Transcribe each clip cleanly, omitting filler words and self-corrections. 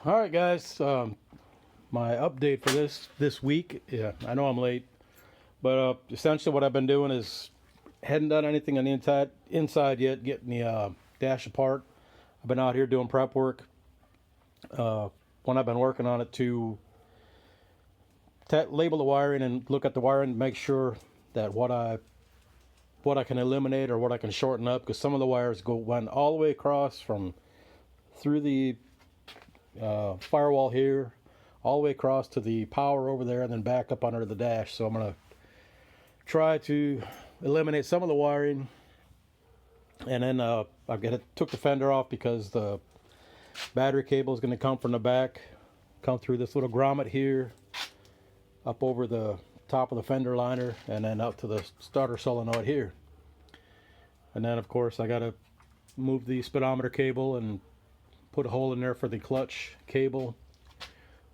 All right, guys. My update for this week. Yeah, I know I'm late, but essentially what I've been doing is hadn't done anything on the inside yet, getting the dash apart. I've been out here doing prep work. When I've been working on it to label the wiring and look at the wiring, make sure that what I can eliminate or what I can shorten up, because some of the wires went all the way across from through the firewall here, all the way across to the power over there, and then back up under the dash. So I'm gonna try to eliminate some of the wiring, and then took the fender off because the battery cable is going to come from the back, come through this little grommet here, up over the top of the fender liner, and then up to the starter solenoid here. And then of course I got to move the speedometer cable and put a hole in there for the clutch cable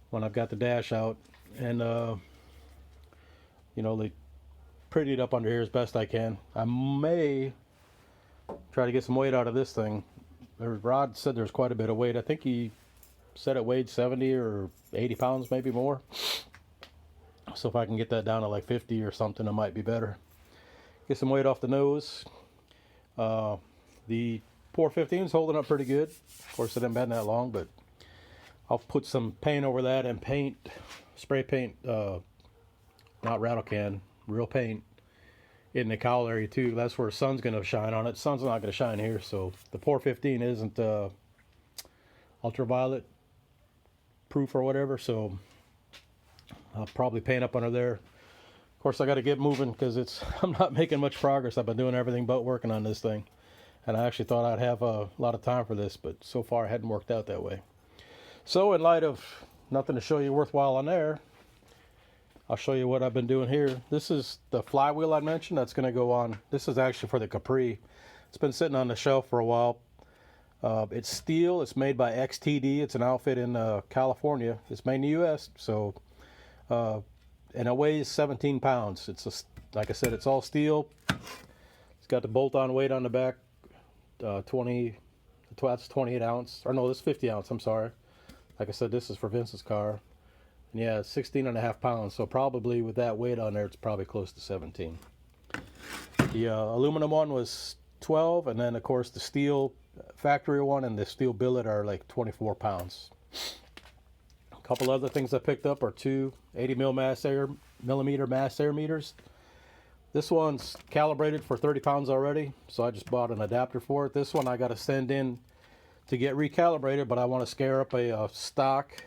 when I've got the dash out, and they pretty it up under here as best I can. I may try to get some weight out of this thing. Rod said there's quite a bit of weight. I think he said it weighed 70 or 80 pounds, maybe more. So if I can get that down to like 50 or something, it might be better. Get some weight off the nose. The 415 is holding up pretty good. Of course, it hasn't been that long, but I'll put some paint over that and spray paint, not rattle can, real paint in the cowl area too. That's where the sun's going to shine on it. Sun's not going to shine here, so the 415 isn't ultraviolet proof or whatever, so I'll probably paint up under there. Of course, I got to get moving because I'm not making much progress. I've been doing everything but working on this thing, and I actually thought I'd have a lot of time for this, but so far it hadn't worked out that way. So in light of nothing to show you worthwhile on there, I'll show you what I've been doing here. This is the flywheel I mentioned that's going to go on. This is actually for the Capri. It's been sitting on the shelf for a while. It's steel. It's made by XTD. It's an outfit in California. It's made in the U.S. So, and it weighs 17 pounds. Like I said, it's all steel. It's got the bolt-on weight on the back. 20. That's 28 ounce. Or no, this is 50 ounce. I'm sorry. Like I said, this is for Vince's car. And yeah, it's 16.5 pounds. So probably with that weight on there, it's probably close to 17. The aluminum one was 12, and then of course the steel factory one and the steel billet are like 24 pounds. A couple other things I picked up are two 80 millimeter mass air meters. This one's calibrated for 30 pounds already, so I just bought an adapter for it. This one I got to send in to get recalibrated, but I want to scare up a stock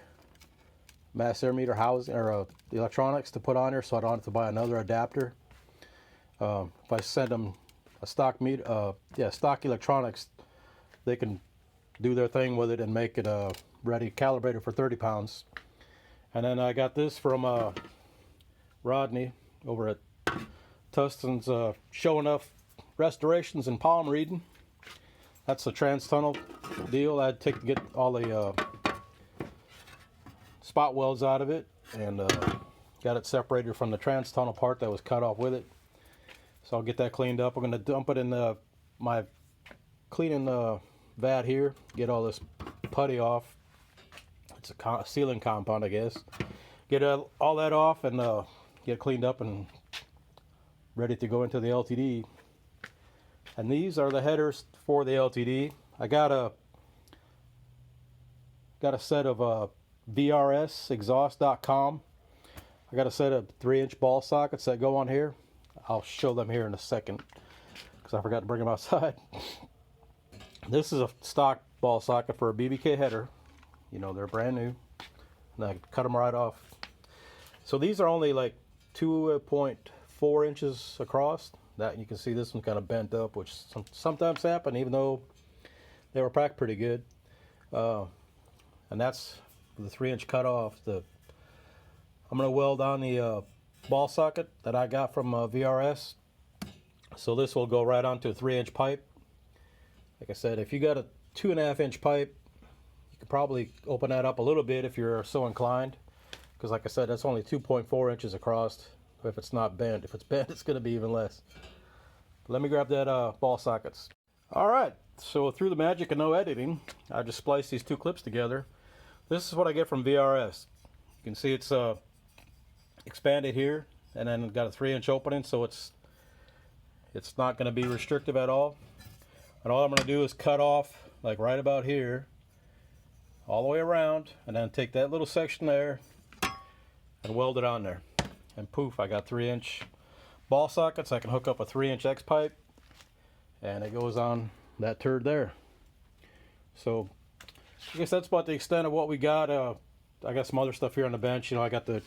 mass air meter housing or the electronics to put on here, so I don't have to buy another adapter. If I send them a stock stock electronics, they can do their thing with it and make it ready, calibrated for 30 pounds. And then I got this from Rodney over at Tustin's Show Enough Restorations and Palm Reading. That's a trans-tunnel deal I'd take to get all the spot welds out of it, and got it separated from the trans-tunnel part that was cut off with it. So I'll get that cleaned up. I'm going to dump it in my cleaning vat here, get all this putty off. It's a sealing compound, I guess. Get all that off and get it cleaned up and ready to go into the LTD. And these are the headers for the LTD. I got a set of VRSexhaust.com. I got a set of 3-inch ball sockets that go on here. I'll show them here in a second because I forgot to bring them outside. This is a stock ball socket for a BBK header. They're brand new, and I cut them right off. So these are only like 2.4 inches across. That you can see this one's kind of bent up, which sometimes happen, even though they were packed pretty good. And that's the 3-inch cut off. I'm going to weld on the ball socket that I got from VRS. So this will go right onto a 3-inch pipe. Like I said, if you got a 2.5-inch pipe, you could probably open that up a little bit if you're so inclined. Because like I said, that's only 2.4 inches across. If it's not bent. If it's bent, it's going to be even less. But let me grab that ball sockets. All right. So through the magic of no editing, I just spliced these two clips together. This is what I get from VRS. You can see it's expanded here, and then got a 3-inch opening, so it's not going to be restrictive at all. And all I'm going to do is cut off like right about here, all the way around, and then take that little section there and weld it on there. And poof, I got 3-inch ball sockets. I can hook up a 3-inch X pipe, and it goes on that turd there. So I guess that's about the extent of what we got. I got some other stuff here on the bench. You know, I got the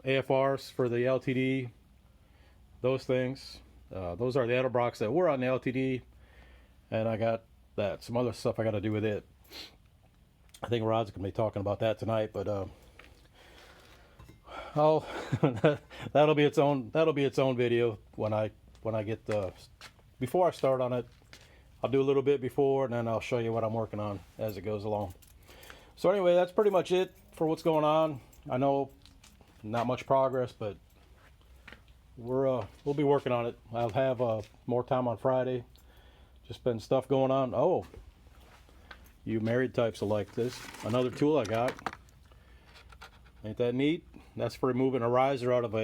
AFRs for the LTD, those things. Those are the Edelbrocks that were on the LTD, and I got some other stuff I got to do with it. I think Rod's gonna be talking about that tonight, but that'll be its own video when I get before I start on it. I'll do a little bit before, and then I'll show you what I'm working on as it goes along. So anyway, that's pretty much it for what's going on. I know not much progress, but we'll be working on it. I'll have more time on Friday. Just been stuff going on. Oh, you married types will like this. Another tool I got. Ain't that neat? That's for removing a riser out of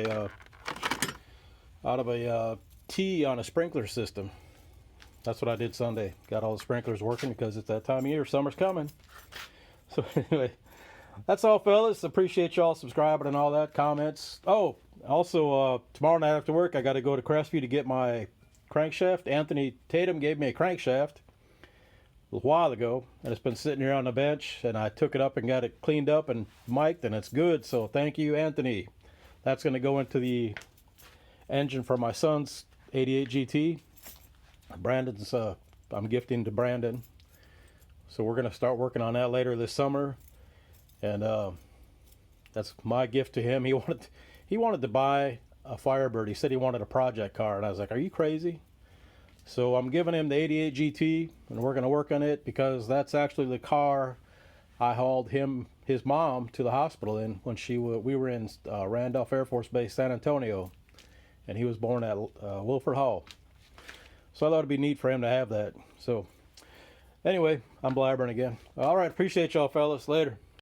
a T on a sprinkler system. That's what I did Sunday. Got all the sprinklers working because it's that time of year. Summer's coming. So anyway, that's all, fellas. Appreciate y'all subscribing and all that, comments. Oh, also tomorrow night after work, I got to go to Crestview to get my crankshaft. Anthony Tatum gave me a crankshaft a while ago, and it's been sitting here on the bench, and I took it up and got it cleaned up and mic'd, and it's good. So thank you, Anthony. That's going to go into the engine for my son's 88 GT. Brandon's I'm gifting to Brandon, so we're going to start working on that later this summer, and that's my gift to him. He wanted to buy a Firebird. He said he wanted a project car, and I was like, are you crazy? So I'm giving him the 88 GT, and we're going to work on it because that's actually the car I hauled his mom to the hospital in when we were in Randolph Air Force Base, San Antonio, and he was born at Wilford Hall. So I thought it'd be neat for him to have that. So anyway, I'm blabbering again. All right, appreciate y'all, fellas. Later.